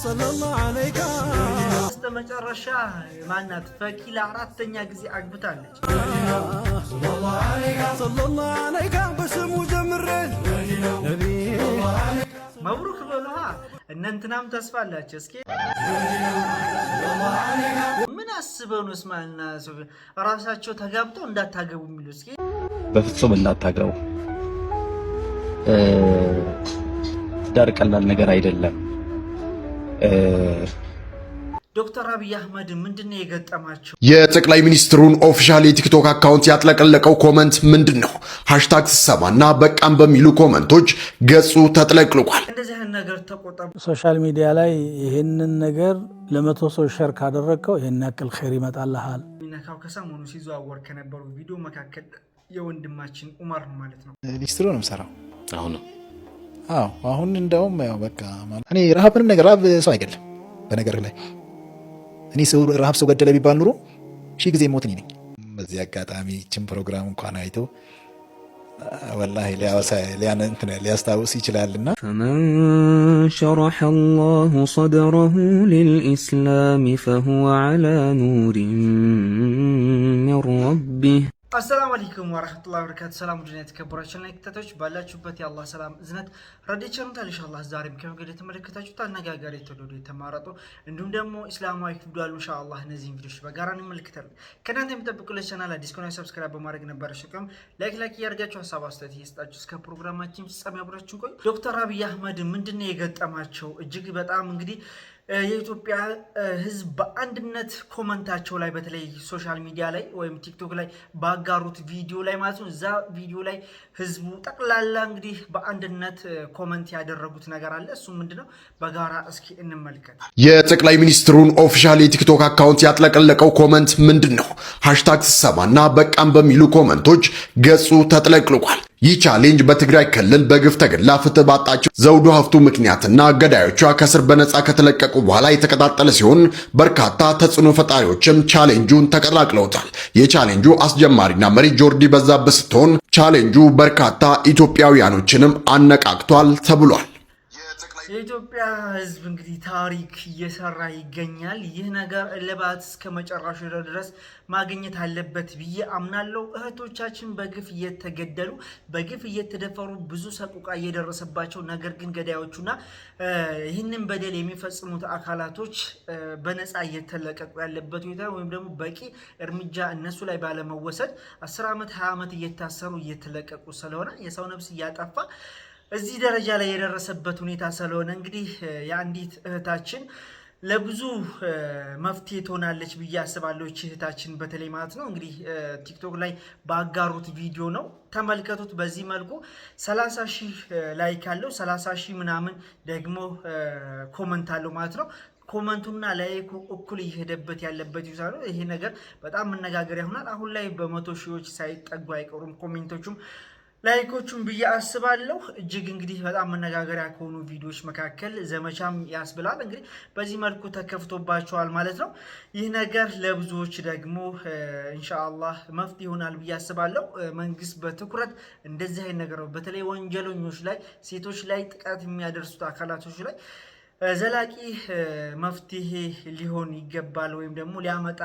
ሰለላሁ ዐለይካ በስተመጨረሻ ማናት ፈኪ ለአራተኛ ጊዜ አግብታለች። ሰለላሁ ዐለይካ በስሙ ጀምሬ መብሩክ በሉሃ። እነንትናም ተስፋ አላቸው። እስኪ ምን አስበው ነው እስማኤልና ሶፊያ ራሳቸው ተጋብተው እንዳታገቡ የሚሉ? እስኪ በፍጹም እንዳታገቡ። ዳር ቀላል ነገር አይደለም። ዶክተር አብይ አህመድ ምንድነው የገጠማቸው? የጠቅላይ ሚኒስትሩን ኦፊሻል የቲክቶክ አካውንት ያጥለቀለቀው ኮመንት ምንድነው? ሃሽታግ ሰማና በቃም በሚሉ ኮመንቶች ገጹ ተጥለቅልቋል። እንደዚህ አይነት ነገር ተቆጠቡ። ሶሻል ሚዲያ ላይ ይሄንን ነገር ለመቶ ሰው ሼር ካደረግከው ይሄን ያክል ኸይር ይመጣልሃል። ሚነካው ከሰሞኑ ሲዘዋወር ከነበሩ ቪዲዮ መካከል የወንድማችን ኡመር ነው ማለት ነው። ሊስትሮ ነው የምሰራው አሁን እንደውም ያው በቃ ማለት እኔ ረሃብን ነገር ረሃብ ሰው አይደለም። በነገር ላይ እኔ ሰው ረሃብ ሰው ገደለ ቢባል ኑሮ ሺህ ጊዜ ሞት ነኝ። በዚህ አጋጣሚ ችን ፕሮግራም እንኳን አይቶ ወላሂ ሊያስታውስ ይችላልና فمن شرح الله صدره للإسلام فهو على نور من ربه አሰላሙ አለይኩም ወራህመቱላሂ ወበረካቱ። ሰላም ወደና የተከበራችሁ ተከታታዮች ባላችሁበት የአላህ ሰላም እዝነት ረድኤት ኢንሻአላህ ዛሬም ከመገደ የተመለከታችሁት አነጋጋሪ የተወደዱ የተማረጡ እንዲሁም ደግሞ እስላማዊ ቪዲዮ አሉ ኢንሻአላህ። እነዚህን ቪዲዮዎች በጋራ እንመለከታለን። ከእናንተ የሚጠብቁለት ቻናል አዲስ ከሆነ ሰብስክራይብ በማድረግ ነበር ሸከም ላይክ እያደረጋችሁ ሀሳብ አስተያየት እየሰጣችሁ እስከ ፕሮግራማችን ፍጻሜ አብራችሁን ቆዩ። ዶክተር አብይ አህመድ ምንድነው የገጠማቸው? እጅግ በጣም እንግዲህ የኢትዮጵያ ሕዝብ በአንድነት ኮመንታቸው ላይ በተለይ ሶሻል ሚዲያ ላይ ወይም ቲክቶክ ላይ ባጋሩት ቪዲዮ ላይ ማለት ነው። እዛ ቪዲዮ ላይ ሕዝቡ ጠቅላላ እንግዲህ በአንድነት ኮመንት ያደረጉት ነገር አለ። እሱ ምንድነው? በጋራ እስኪ እንመልከት። የጠቅላይ ሚኒስትሩን ኦፊሻል የቲክቶክ አካውንት ያጥለቀለቀው ኮመንት ምንድነው? ሃሽታግ ሰማና በቃም በሚሉ ኮመንቶች ገጹ ተጥለቅልቋል። ይህ ቻሌንጅ በትግራይ ክልል በግፍ ተገድላ ፍትህ ባጣችው ዘውዱ ሀፍቱ ምክንያትና ገዳዮቿ ከስር በነጻ ከተለቀቁ በኋላ የተቀጣጠለ ሲሆን በርካታ ተጽዕኖ ፈጣሪዎችም ቻሌንጁን ተቀላቅለውታል። የቻሌንጁ አስጀማሪና መሪ ጆርዲ በዛብህ ስትሆን ቻሌንጁ በርካታ ኢትዮጵያውያኖችንም አነቃቅቷል ተብሏል። የኢትዮጵያ ሕዝብ እንግዲህ ታሪክ እየሰራ ይገኛል። ይህ ነገር እልባት እስከ መጨረሻው ድረስ ማግኘት አለበት ብዬ አምናለሁ። እህቶቻችን በግፍ እየተገደሉ በግፍ እየተደፈሩ ብዙ ሰቆቃ እየደረሰባቸው፣ ነገር ግን ገዳዮቹና ይህንን በደል የሚፈጽሙት አካላቶች በነፃ እየተለቀቁ ያለበት ሁኔታ ወይም ደግሞ በቂ እርምጃ እነሱ ላይ ባለመወሰድ 10 ዓመት 20 ዓመት እየታሰሩ እየተለቀቁ ስለሆነ የሰው ነፍስ እያጠፋ እዚህ ደረጃ ላይ የደረሰበት ሁኔታ ስለሆነ እንግዲህ የአንዲት እህታችን ለብዙ መፍትሄ ትሆናለች ብዬ አስባለሁ። እህታችን በተለይ ማለት ነው እንግዲህ ቲክቶክ ላይ ባጋሩት ቪዲዮ ነው፣ ተመልከቱት። በዚህ መልኩ 30 ሺህ ላይክ አለው፣ 30 ሺህ ምናምን ደግሞ ኮመንት አለው ማለት ነው። ኮመንቱና ላይኩ እኩል እየሄደበት ያለበት ይዛሉ። ይሄ ነገር በጣም መነጋገሪያ ይሆናል። አሁን ላይ በመቶ ሺዎች ሳይጠጉ አይቀሩም ኮሜንቶቹም ላይኮቹን ብዬ አስባለሁ። እጅግ እንግዲህ በጣም መነጋገሪያ ከሆኑ ቪዲዮዎች መካከል ዘመቻም ያስብላል። እንግዲህ በዚህ መልኩ ተከፍቶባቸዋል ማለት ነው። ይህ ነገር ለብዙዎች ደግሞ ኢንሻአላህ መፍትሄ ይሆናል ብዬ አስባለሁ። መንግስት በትኩረት እንደዚህ አይነት ነገር በተለይ ወንጀለኞች ላይ፣ ሴቶች ላይ ጥቃት የሚያደርሱት አካላቶች ላይ ዘላቂ መፍትሄ ሊሆን ይገባል ወይም ደግሞ ሊያመጣ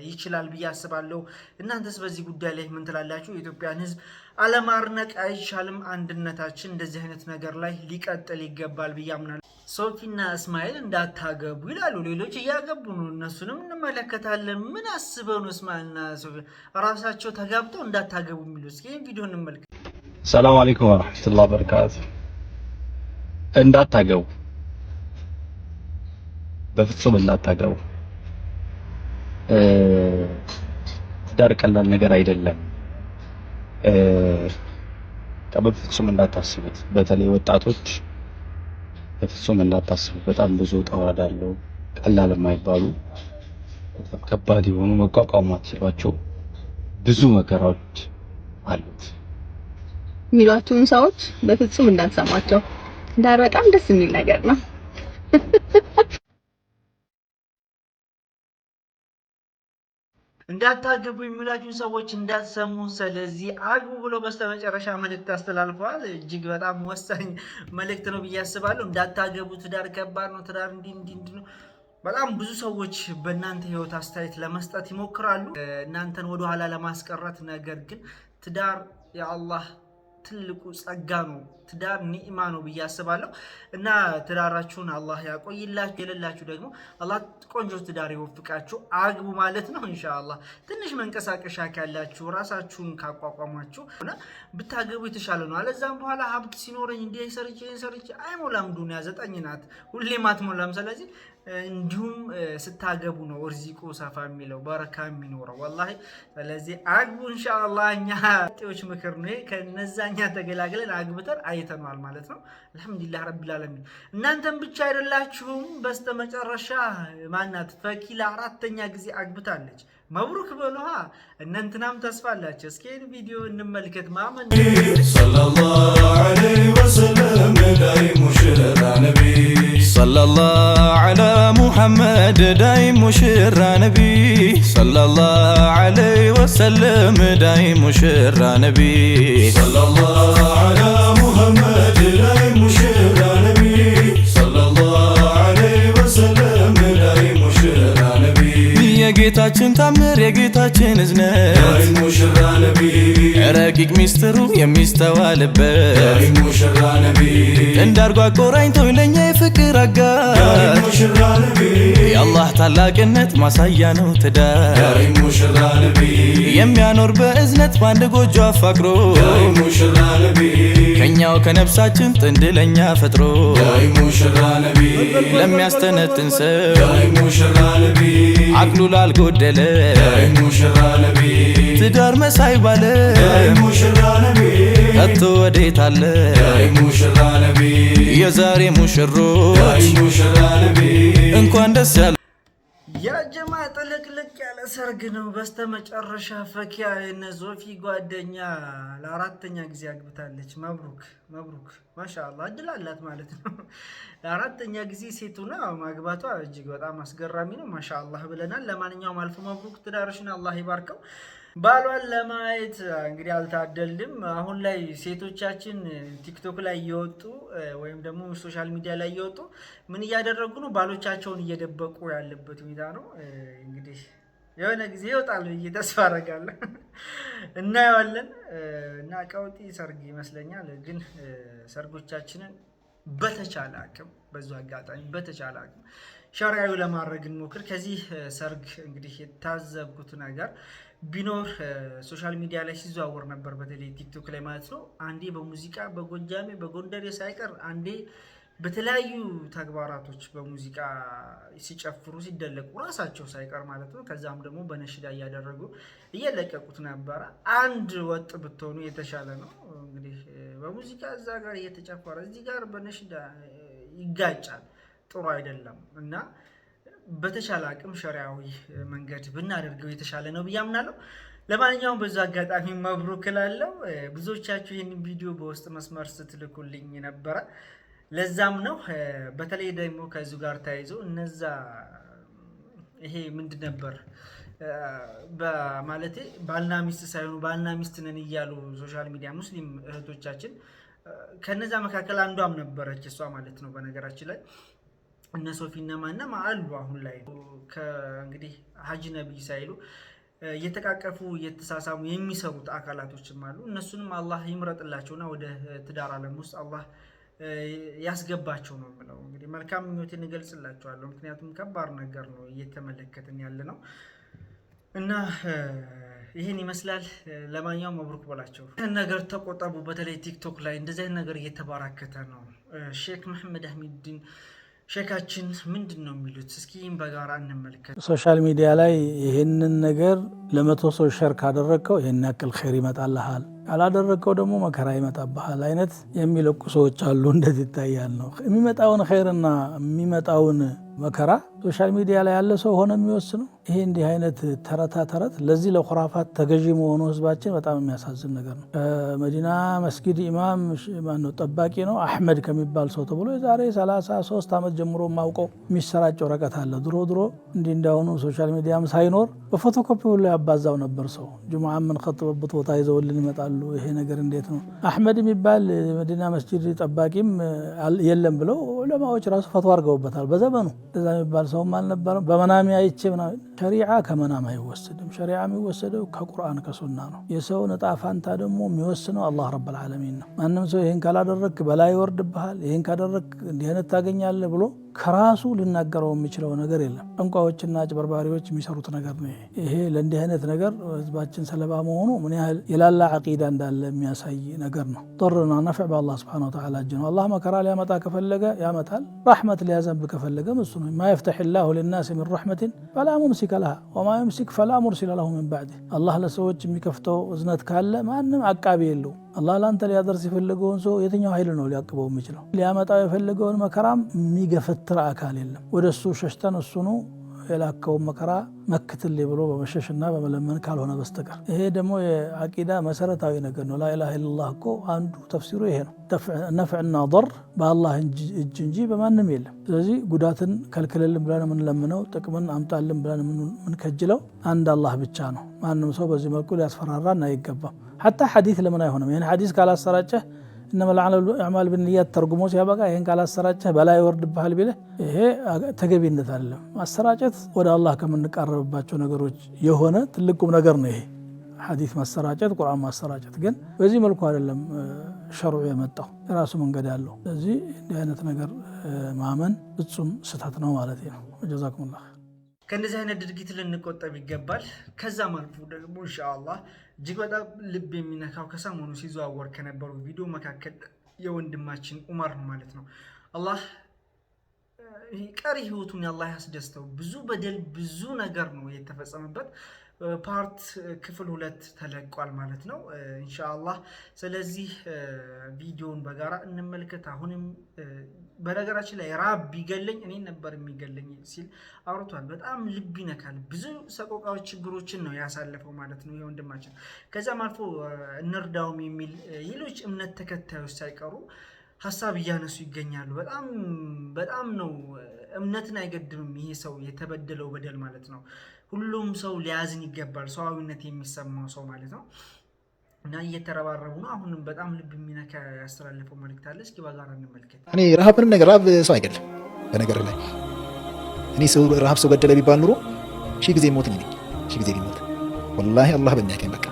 ይችላል ብዬ አስባለሁ። እናንተስ በዚህ ጉዳይ ላይ ምን ትላላችሁ? የኢትዮጵያን ሕዝብ አለማርነቅ አይቻልም። አንድነታችን እንደዚህ አይነት ነገር ላይ ሊቀጥል ይገባል ብዬ አምናለሁ። ሶፊና እስማኤል እንዳታገቡ ይላሉ፣ ሌሎች እያገቡ ነው። እነሱንም እንመለከታለን። ምን አስበው ነው እስማኤልና ሶፊ ራሳቸው ተጋብተው እንዳታገቡ የሚሉ? እስኪ ቪዲዮ እንመልከት። ሰላም አለይኩም ወራህመቱላሂ ወበረካቱ። እንዳታገቡ፣ በፍጹም እንዳታገቡ። ዳር ቀላል ነገር አይደለም። በፍጹም እንዳታስቡት። በተለይ ወጣቶች በፍጹም እንዳታስቡት። በጣም ብዙ ጠዋዳ አለው። ቀላል የማይባሉ ከባድ የሆኑ መቋቋም አትችሏቸው ብዙ መከራዎች አሉት። የሚሏችሁን ሰዎች በፍጹም እንዳትሰማቸው። ዳር በጣም ደስ የሚል ነገር ነው። እንዳታገቡ የሚላችሁ ሰዎች እንዳትሰሙ። ስለዚህ አግቡ ብሎ በስተመጨረሻ መልእክት አስተላልፈዋል። እጅግ በጣም ወሳኝ መልእክት ነው ብዬ አስባለሁ። እንዳታገቡ፣ ትዳር ከባድ ነው፣ ትዳር እንዲህ ነው። በጣም ብዙ ሰዎች በእናንተ ህይወት አስተያየት ለመስጠት ይሞክራሉ፣ እናንተን ወደኋላ ለማስቀረት። ነገር ግን ትዳር የአላህ ትልቁ ጸጋ ነው። ትዳር ኒዕማ ነው ብዬ አስባለሁ እና ትዳራችሁን አላህ ያቆይላችሁ። የሌላችሁ ደግሞ አላህ ቆንጆ ትዳር ይወፍቃችሁ፣ አግቡ ማለት ነው ኢንሻአላህ። ትንሽ መንቀሳቀሻ ካላችሁ ራሳችሁን ካቋቋማችሁ እና ብታገቡ የተሻለ ነው። አለዛም በኋላ ሀብት ሲኖረኝ እንዲህ ሰርቼ አይሞላም። ዱንያ 9 ናት፣ ሁሌም አትሞላም። ስለዚህ እንዲሁም ስታገቡ ነው ርዚቁ ሰፋ የሚለው በረካ የሚኖረው ወላሂ። ስለዚህ አግቡ ኢንሻአላህ። እኛ ጤዎች ምክር ነው ከነዛኛ ተገላግለን አግብተን አይተናል ማለት ነው። አልহামዱሊላህ ረቢል ዓለሚን። እናንተም ብቻ አይደላችሁም። በስተመጨረሻ ማናት ፈኪላ 4ኛ ጊዜ አግብታለች። መብሩክ በሉሃ። እናንተናም ተስፋ አላችሁ። እስኪ ቪዲዮ እንመልከት። ማመን ሰለላሁ ዐለይሂ ወሰለም ዳይ ሙሽራ ነቢ ሰለላሁ ዐላ ሙሐመድ ዳይ ሙሽራ ነቢ ሰለላሁ ዐለይሂ ወሰለም ዳይ ሙሽራ ነቢ ሰለላሁ ዐላ ሙሐመድ ዳይ ሙሽራ ነቢ ሰለላሁ ዐለይሂ ወሰለም ዳይ ሙሽራ ነቢ የጌታችን ታምር የጌታችን እዝነት ዳይ ሙሽራ ነቢ ረቂቅ ሚስጥሩ የሚስተዋልበት ዳይ ሙሽራ ነቢ እንዳርጓ ቆራኝቶኝ ለኛ የፍቅር አጋር ዳይ ሙሽራ ነቢ የአላህ ታላቅነት ማሳያ ነው ትዳር ዳይ ሙሽራ ነቢ የሚያኖር በእዝነት በአንድ ጎጆ አፋቅሮ ዳይ ሙሽራ ነቢ ከኛው ከነፍሳችን ጥንድ ለኛ ፈጥሮ ዳይ ሙሽራ ነቢ ለሚያስተነትን ሰው ዳይ ሙሽራ ነቢ አቅሉ ላልጎደለ ዳይ ሙሽራ ነቢ ትዳር መሳይ ባለ ዳይ ሙሽራ ነቢ ከቶ ወዴት አለ ዳይ ሙሽራ ነቢ የዛሬ ሙሽሮች ዳይ ሙሽራ ነቢ እንኳን ደስ ያለ ያጀማ ጥልቅልቅ ያለ ሰርግ ነው። በስተመጨረሻ ፈኪያ የነ ዞፊ ጓደኛ ለ4ኛ ጊዜ አግብታለች። መብሩክ ማሻአላህ እድል አላት ማለት ነው። ለ4ኛ ጊዜ ሴቱና ማግባቷ እጅግ በጣም አስገራሚ ነው። ማሻአላህ ብለናል። ለማንኛውም አልፎ መብሩክ፣ ትዳርሽን አላህ ይባርከው። ባሏን ለማየት እንግዲህ አልታደልም። አሁን ላይ ሴቶቻችን ቲክቶክ ላይ እየወጡ ወይም ደግሞ ሶሻል ሚዲያ ላይ እየወጡ ምን እያደረጉ ነው? ባሎቻቸውን እየደበቁ ያለበት ሁኔታ ነው። እንግዲህ የሆነ ጊዜ ይወጣል ብዬ ተስፋ አደርጋለሁ። እናየዋለን። እና ቀውጢ ሰርግ ይመስለኛል። ግን ሰርጎቻችንን በተቻለ አቅም በዙ አጋጣሚ በተቻለ አቅም ሸሪዓዊ ለማድረግ እንሞክር። ከዚህ ሰርግ እንግዲህ የታዘብኩት ነገር ቢኖር ሶሻል ሚዲያ ላይ ሲዘዋወር ነበር፣ በተለይ ቲክቶክ ላይ ማለት ነው። አንዴ በሙዚቃ በጎጃሜ በጎንደሬ ሳይቀር አንዴ በተለያዩ ተግባራቶች በሙዚቃ ሲጨፍሩ ሲደለቁ ራሳቸው ሳይቀር ማለት ነው። ከዛም ደግሞ በነሽዳ እያደረጉ እየለቀቁት ነበረ። አንድ ወጥ ብትሆኑ የተሻለ ነው። እንግዲህ በሙዚቃ እዛ ጋር እየተጨፈረ እዚህ ጋር በነሽዳ ይጋጫል፣ ጥሩ አይደለም እና በተሻለ አቅም ሸሪዓዊ መንገድ ብናደርገው የተሻለ ነው ብዬ አምናለሁ። ለማንኛውም በዛ አጋጣሚ መብሩክ እላለሁ። ብዙዎቻችሁ ይህንን ቪዲዮ በውስጥ መስመር ስትልኩልኝ ነበረ። ለዛም ነው በተለይ ደግሞ ከዚሁ ጋር ተያይዞ እነዛ ይሄ ምንድን ነበር በማለቴ ባልና ሚስት ሳይሆኑ ባልና ሚስት ነን እያሉ ሶሻል ሚዲያ ሙስሊም እህቶቻችን ከነዛ መካከል አንዷም ነበረች እሷ ማለት ነው። በነገራችን ላይ እነ ሶፊና ማናማ አሉ አሁን ላይ እንግዲህ ሀጂ ነብይ ሳይሉ እየተቃቀፉ እየተሳሳሙ የሚሰሩት አካላቶችም አሉ። እነሱንም አላህ ይምረጥላቸውና ወደ ትዳር ዓለም ውስጥ አላህ ያስገባቸው ነው የምለው። እንግዲህ መልካም ምኞቴን እገልጽላቸዋለሁ። ምክንያቱም ከባድ ነገር ነው እየተመለከትን ያለ ነው እና ይህን ይመስላል። ለማንኛውም መብሩክ በላቸው። ይህን ነገር ተቆጠቡ። በተለይ ቲክቶክ ላይ እንደዚህ አይነት ነገር እየተባራከተ ነው። ሼክ መሐመድ አህመዲን ሼካችን ምንድን ነው የሚሉት? እስኪ በጋራ እንመልከት። ሶሻል ሚዲያ ላይ ይህንን ነገር ለ100 ሰው ሸር ካደረግከው ይህን ያክል ኸይር ይመጣልሃል፣ ካላደረግከው ደግሞ መከራ ይመጣብሃል አይነት የሚለቁ ሰዎች አሉ። እንደዚህ ይታያል ነው የሚመጣውን ኸይርና የሚመጣውን መከራ ሶሻል ሚዲያ ላይ ያለ ሰው ሆነ የሚወስነው። ይሄ እንዲህ አይነት ተረት ለዚህ ለኹራፋት ተገዢ መሆኑ ህዝባችን በጣም የሚያሳዝን ነገር ነው። መዲና መስጊድ ኢማም ማነው ጠባቂ ነው አህመድ ከሚባል ሰው ተብሎ የዛሬ 33 ዓመት ጀምሮ ማውቀው የሚሰራጭ ወረቀት አለ። ድሮ እንዲህ እንዳሁኑ ሶሻል ሚዲያም ሳይኖር በፎቶኮፒ ሁሉ ያባዛው ነበር። ሰው ጁሙዓ ምን ኸጥበበት ቦታ ይዘውልን ይመጣሉ። ይሄ ነገር እንዴት ነው? አህመድ የሚባል መዲና መስጊድ ጠባቂም የለም ብለው ዑለማዎች ራሱ ፈትዋ አድርገውበታል በዘመኑ። እንደዛ የሚባል ሰውም አልነበረም። በመናሚ አይቼ ምናምን ሸሪዓ ከመናም አይወሰድም። ሸሪዓ የሚወሰደው ከቁርአን ከሱና ነው። የሰው ዕጣ ፈንታ ደግሞ የሚወስነው አላህ ረብል ዓለሚን ነው። ማንም ሰው ይሄን ካላደረክ በላይ ይወርድብሃል፣ ይሄን ካደረክ እንዲህ አይነት ታገኛለህ ብሎ ከራሱ ልናገረው የሚችለው ነገር የለም። ጠንቋዮችና አጭበርባሪዎች የሚሰሩት ነገር ነው። ይሄ ለእንዲህ አይነት ነገር ህዝባችን ሰለባ መሆኑ ምን ያህል የላላ ዓቂዳ እንዳለ የሚያሳይ ነገር ነው። ጦርና ነፍዕ በአላህ ሱብሓነሁ ወተዓላ እጅ ነው። አላህ መከራ ሊያመጣ ከፈለገ ያመጣል፣ ረሕመት ሊያዘንብ ከፈለገም እሱ ነው። ማ የፍተሕ ላሁ ሊናስ ሚን ረሕመትን ፈላ ሙምሲከ ለሃ ወማ ዩምሲክ ፈላ ሙርሲለ ለሁ ሚን ባዕዲህ። አላህ ለሰዎች የሚከፍተው እዝነት ካለ ማንም አቃቢ የለው። አላህ ለአንተ ሊያደርስ የፈለገውን ሰው የትኛው ኃይል ነው ሊያቅበው የሚችለው? ሊያመጣው የፈለገውን መከራም የሚገፈትር አካል የለም። ወደ እሱ ሸሽተን እሱኑ የላከውን መከራ መክትልኝ ብሎ በመሸሽና በመለመን ካልሆነ በስተቀር። ይሄ ደግሞ የዓቂዳ መሰረታዊ ነገር ነው። ላኢላሃ ኢለላህ እኮ አንዱ ተፍሲሩ ይሄ ነው። ነፍዕና ضር በአላህ እጅ እንጂ በማንም የለም። ስለዚህ ጉዳትን ከልክልልን ብለን የምንለምነው ጥቅምን አምጣልን ብለን የምንከጅለው አንድ አላህ ብቻ ነው። ማንም ሰው በዚህ መልኩ ሊያስፈራራን አይገባም። ሐታ ሐዲስ ለምን አይሆንም? ይሄን ሐዲስ ካላሰራጨህ እነመል አዕማሉ ቢንኒያት ተርጉሞ ሲያበቃ ይሄን ካላሰራጨህ በላይ ይወርድብሃል ቢልህ ይሄ ተገቢነት አይደለም። ማሰራጨት ወደ አላህ ከምንቃረብባቸው ነገሮች የሆነ ትልቁም ነገር ነው። ይሄ ሐዲስ ማሰራጨት፣ ቁርአን ማሰራጨት ግን በዚህ መልኩ አይደለም ሸርዑ የመጣው፣ የራሱ መንገድ ያለው። ስለዚህ እንዲህ አይነት ነገር ማመን ፍጹም ስህተት ነው ማለት ነው። ጀዛኩሙላህ። ከእንደዚህ አይነት ድርጊት ልንቆጠብ ይገባል። ከዛም አልፎ ደግሞ ኢንሻአላህ እጅግ በጣም ልብ የሚነካው ከሰሞኑ ሲዘዋወር ከነበሩ ቪዲዮ መካከል የወንድማችን ዑመር ማለት ነው። አላህ ቀሪ ህይወቱን አላህ ያስደስተው። ብዙ በደል ብዙ ነገር ነው የተፈጸመበት። ፓርት ክፍል 2 ተለቋል ማለት ነው ኢንሻአላህ። ስለዚህ ቪዲዮውን በጋራ እንመልከት። አሁንም በነገራችን ላይ ራብ ቢገለኝ እኔ ነበር የሚገለኝ ሲል አውርቷል። በጣም ልብ ይነካል። ብዙ ሰቆቃዎች ችግሮችን ነው ያሳለፈው ማለት ነው የወንድማችን። ከዛም አልፎ እንርዳውም የሚል ሌሎች እምነት ተከታዮች ሳይቀሩ ሀሳብ እያነሱ ይገኛሉ። በጣም ነው እምነትን አይገድምም ይሄ ሰው የተበደለው በደል ማለት ነው። ሁሉም ሰው ሊያዝን ይገባል፣ ሰዋዊነት የሚሰማው ሰው ማለት ነው። እና እየተረባረቡ ነው። አሁንም በጣም ልብ የሚነካ ያስተላለፈው መልእክት አለ። እስኪ በጋራ እንመልከት። እኔ ረሃብ ምንም ነገር ረሃብ ሰው አይገድልም። በነገር ላይ እኔ ሰው ረሃብ ሰው ገደለ ቢባል ኑሮ ሺህ ጊዜ ሞት ነኝ፣ ሺህ ጊዜ ሊሞት ወላሂ አላህ በሚያቀኝ በቃ።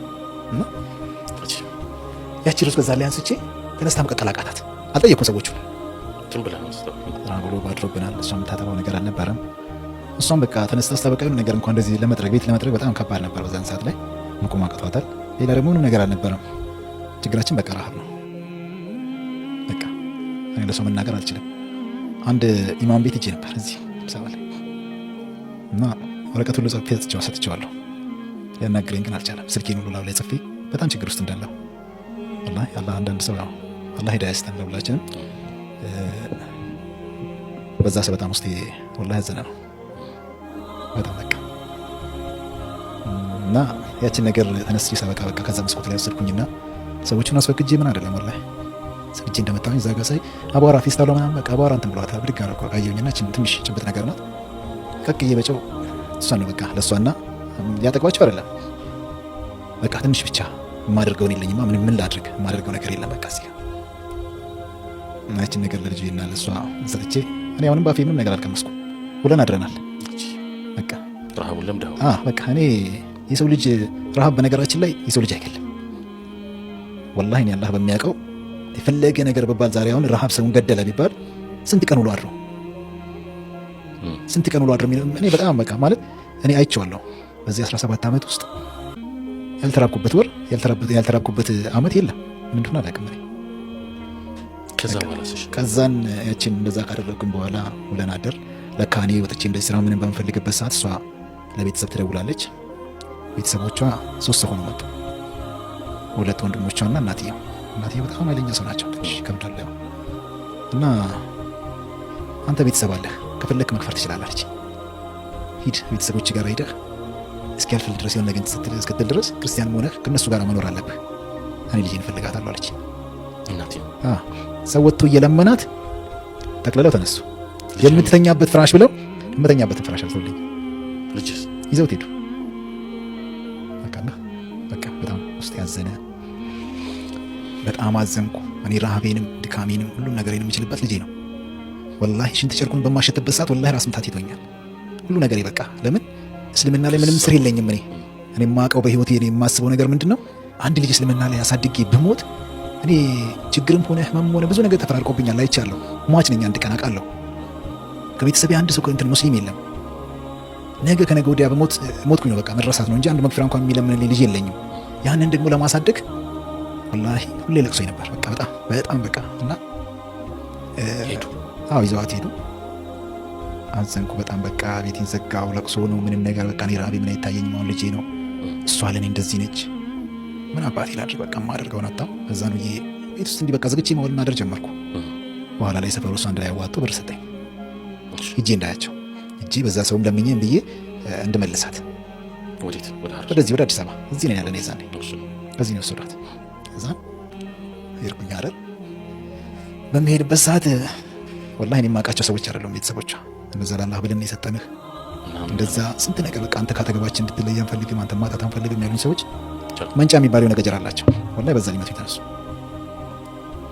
እና ያቺ ሩስ በዛ ላይ አንስቼ ተነስታ መቀጠል አቃታት። አልጠየኩም ሰዎቹ ዝም ብለህ ነው ብሎ ባድሮብናል። እሷም የምታጠባው ነገር አልነበረም። እሷም በቃ ተነስታ ስታበቃ የሆነ ነገር እንኳን እንደዚህ ለመጥረግ ቤት ለመጥረግ በጣም ከባድ ነበር በዛን ሰዓት ላይ መቆም አቅቷታል። ሌላ ደግሞ ምንም ነገር አልነበረም። ችግራችን በቃ ረሃብ ነው። በቃ እኔ ለሰው መናገር አልችልም። አንድ ኢማም ቤት ሂጄ ነበር እዚህ አዲስ አበባ ላይ እና ወረቀት ሁሉ ጽፌ ሰጥቼዋለሁ። ሊያናግረኝ ግን አልቻለም። ስልኬን ሁሉ ላይ ጽፌ በጣም ችግር ውስጥ እንዳለሁ ወላሂ አላህ አንዳንድ ሰው ያው አላህ ሂዳያ ይስጠን ለሁላችንም። በዛ ሰው በጣም ውስጤ ወላሂ ያዘነ ነው በጣም በቃ። እና ያችን ነገር ተነስቼ ሳበቃ በቃ ከዛ መስኮት ላይ ወሰድኩኝና ሰዎችን አስፈቅጄ ምን አይደለም ወላሂ ሰግጄ እንደመጣሁኝ እዛ ጋር ሳይ አቧራ ፌስታል ምናምን በቃ አቧራ እንትን ብሏታል። ብድግ አደረኩ አየሁኝና ትንሽ ጭብጥ ነገር ናት ቀቅዬ በጨው እሷን ነው በቃ ለእሷና ሊያጠቅባቸው አይደለም በቃ ትንሽ ብቻ የማደርገውን የለኝማ ምን ላድርግ የማደርገው ነገር የለም በቃ እዚህ እና ያችን ነገር ለልጄና ለእሷ ሰጥቼ እኔ አሁንም ባፌ ምንም ነገር አልቀመስኩም። ውለን አድረናል በቃ ረሃቡን ለምደው በቃ እኔ የሰው ልጅ ረሃብ በነገራችን ላይ የሰው ልጅ አይገለም ወላሂ እኔ አላህ በሚያውቀው የፈለገ ነገር በባል ዛሬ አሁን ረሃብ ሰውን ገደለ ቢባል ስንት ቀን ውሎ አድሮ እኔ በጣም በቃ ማለት እኔ አይቼዋለሁ በዚህ 17 ዓመት ውስጥ ያልተራብኩበት ወር ያልተራብኩበት ዓመት የለም። ምን እንደሆነ አላውቅም። ከዛን ያችን እንደዛ ካደረግኩኝ በኋላ ውለን አደር ለካ እኔ ወጥቼ እንደዚህ ስራ ምንም በምፈልግበት ሰዓት እሷ ለቤተሰብ ትደውላለች። ቤተሰቦቿ 3 ሰው ሆነው መጡ። 2 ወንድሞቿና እናትየው በጣም ኃይለኛ ሰው ናቸው። ትንሽ ከብዳለሁ እና አንተ ቤተሰብ አለህ ከፈለክ መክፈር ትችላለች። ሂድ ቤተሰቦች ጋር ሄደህ እስኪያልፍልህ ድረስ የሆነ ነገር እስክትል ድረስ ክርስቲያን ሆነህ ከነሱ ጋር መኖር አለብህ። እኔ ልጄን እፈልጋታለሁ አለች እናቴ። ሰው ወጥቶ እየለመናት ጠቅልለው ተነሱ። የምትተኛበት ፍራሽ ብለው የምተኛበትን ፍራሽ አልተውልኝ ልጅስ ይዘውት ሄዱ። በቃ በጣም ውስጥ ያዘነ፣ በጣም አዘንኩ። እኔ ረሃቤንም ድካሜንም ሁሉም ነገሬን የምችልበት ልጄ ነው። ወላሂ ሽንት ጨርቁን በማሸትበት ሰዓት ወላሂ ራስ ምታት ይቶኛል። ሁሉ ነገር በቃ ለምን እስልምና ላይ ምንም ስር የለኝም። እኔ የማውቀው በህይወቴ የማስበው ነገር ምንድነው? አንድ ልጅ እስልምና ላይ አሳድጌ ብሞት እኔ ችግርም ሆነ ህመም ሆነ ብዙ ነገር ተፈራርቆብኛል፣ አይቻለሁ። ሟች ነኝ፣ አንድ ቀን አውቃለሁ። ከቤተሰቤ አንድ ሰው እንትን ሙስሊም የለም። ነገ ከነገ ወዲያ ሞትኩኝ ነው በቃ መረሳት ነው እንጂ አንድ መግፊራ እንኳን የሚለምንልኝ ልጅ የለኝም። ያንን ደግሞ ለማሳደግ ወላሂ ሁሌ ለቅሶኝ ነበር። በጣም በቃ እና ይዘዋት ሄዱ። አዘንኩ በጣም በቃ ቤቴን ዘጋው። ለቅሶ ነው ምንም ነገር በቃ እኔ ረሃቤ ምን አይታየኝም። አሁን ልጄ ነው፣ እሷ ለኔ እንደዚህ ነች። ምን አባቴ ላድርግ በቃ የማደርገውን አጣሁ። እዛ ነው ቤት ውስጥ እንዲህ በቃ ዘግቼ መዋል ማደር ጀመርኩ። በኋላ ላይ ሰፈሩ እሷ እንዳያዋጡ ብር ሰጠኝ። ሂጄ እንዳያቸው ሂጄ በዛ ሰውም ለምኜም ብዬ እንድመልሳት ወደዚህ ወደ አዲስ አበባ እዚህ ነው ያለን። የዛኔ ከዚህ ነው ወሰዷት። እዛ ሄድኩኝ አይደል። በሚሄድበት ሰዓት ወላሂ እኔ የማውቃቸው ሰዎች አይደሉም ቤተሰቦቿ። እንደዛ ለአላህ ብለን የሰጠንህ እንደዛ ስንት ነገር በቃ አንተ ካጠገባችን እንድትለይ አንፈልግም፣ አንተ ማጣት አንፈልግም ያሉኝ ሰዎች መንጫ የሚባለው ነገር አላቸው። ወላሂ በዛ ሊመቱ የተነሱ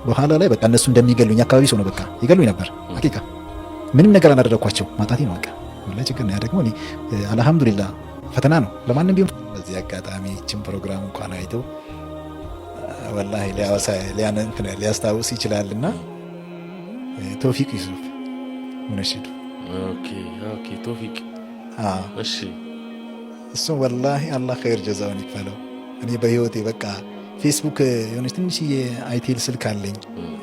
በኋላ ላይ በቃ እነሱ እንደሚገሉኝ አካባቢ ሰው ነው በቃ ይገሉኝ ነበር። ሐቂቃ ምንም ነገር አላደረኳቸው፣ ማጣቴ ነው በቃ ወላሂ ችግር ነው። ያ ደግሞ እኔ አልሐምዱሊላህ ፈተና ነው ለማንም ቢሆን። በዚህ አጋጣሚ እችን ፕሮግራም እንኳን አይተው ወላሂ ሊያስታውስ ይችላልና ቶፊቅ ዩሱፍ ሙነሽዱ ኦኬ ቶፊቅ እሺ፣ እሱ ወላሂ አላህ ኸይር ጀዛውን ይክፈለው። እኔ በህይወቴ በቃ ፌስቡክ የሆነች ትንሽዬ አይቴል ስልክ አለኝ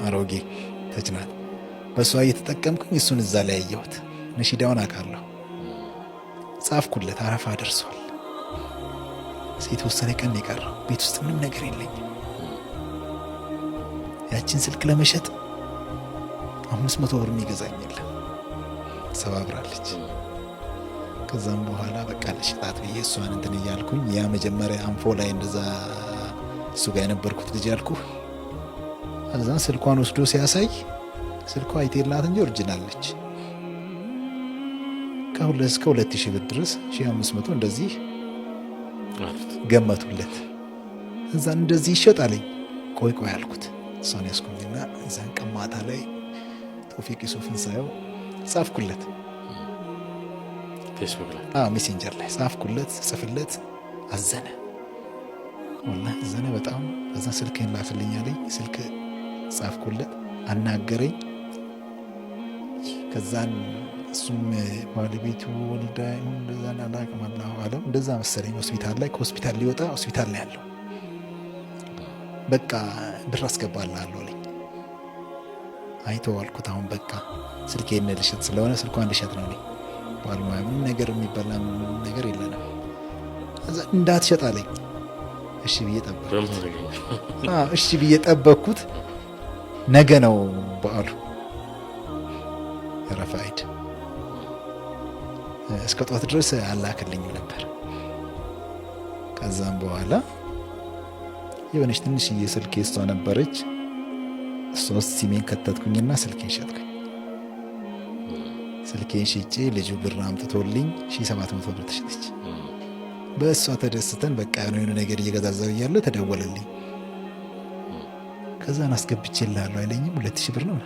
አሮጌ ተችናት፣ በእሷ እየተጠቀምኩኝ እሱን እዛ ላይ ያየሁት ነሺዳውን አውቃለሁ። ጻፍኩለት፣ አረፋ ደርሷል። የተወሰነ ቀን የቀረው ቤት ውስጥ ምንም ነገር የለኝም። ያችን ስልክ ለመሸጥ 500 ብር የሚገዛኝ የለም፣ ሰባብራለች። ከዛም በኋላ በቃ ለሽጣት ብዬ እሷን እንትን እያልኩኝ ያ መጀመሪያ አንፎ ላይ እንደዛ እሱ ጋር የነበርኩት ልጅ ያልኩህ እዛ ስልኳን ወስዶ ሲያሳይ ስልኳ አይቴላት እንጂ ኦሪጂናለች። እስከ 2000 ብር ድረስ 1500 እንደዚህ ገመቱለት። እዛ እንደዚህ ይሸጣለኝ። ቆይ አልኩት። እሷን ያስኩኝና እዛን ቀማታ ላይ ቶፊቅ ዩሱፍን ሳየው ጻፍኩለት፣ ፌስቡክ ላይ ሜሴንጀር ላይ ጻፍኩለት። ጽፍለት አዘነ፣ ወላሂ አዘነ በጣም። እዛ ስልክህን ላክልኝ አለኝ። ስልክ ጻፍኩለት፣ አናገረኝ። ከዛን እሱም ባለቤቱ ወልዳ ይሁን እንደዛ አላውቅም አላሁ አለም እንደዛ መሰለኝ ሆስፒታል ላይ ከሆስፒታል ሊወጣ ሆስፒታል ላይ ያለው በቃ ብር አስገባልሃለሁ አለኝ። አይተው አልኩት። አሁን በቃ ስልኬን ልሸጥ ስለሆነ ስልኳን ልሸጥ ነው። እኔ ባልሙያ ምንም ነገር የሚበላ ነገር የለንም። እዛ እንዳትሸጥ አለኝ። እሺ ብዬ ጠበቅኩት። ነገ ነው በዓሉ ረፋኢድ። እስከ ጠዋት ድረስ አላክልኝም ነበር። ከዛም በኋላ የሆነች ትንሽዬ ስልክ እሷ ነበረች። 3 ሲሜን ከተትኩኝና ስልኬን ሸጥኩኝ። ስልኬን ሽጬ ልጁ ብር አምጥቶልኝ 1700 ብር ተሸጠች። በእሷ ተደስተን በቃ የሆነ ነገር እየገዛዛው እያለ ተደወለልኝ። ከዛን አስገብቼልሃለሁ አይለኝም 2000 ብር ነው።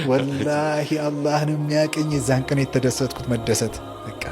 ወላሂ አላህ ነው የሚያቀኝ። የዛን ቀን የተደሰትኩት መደሰት በቃ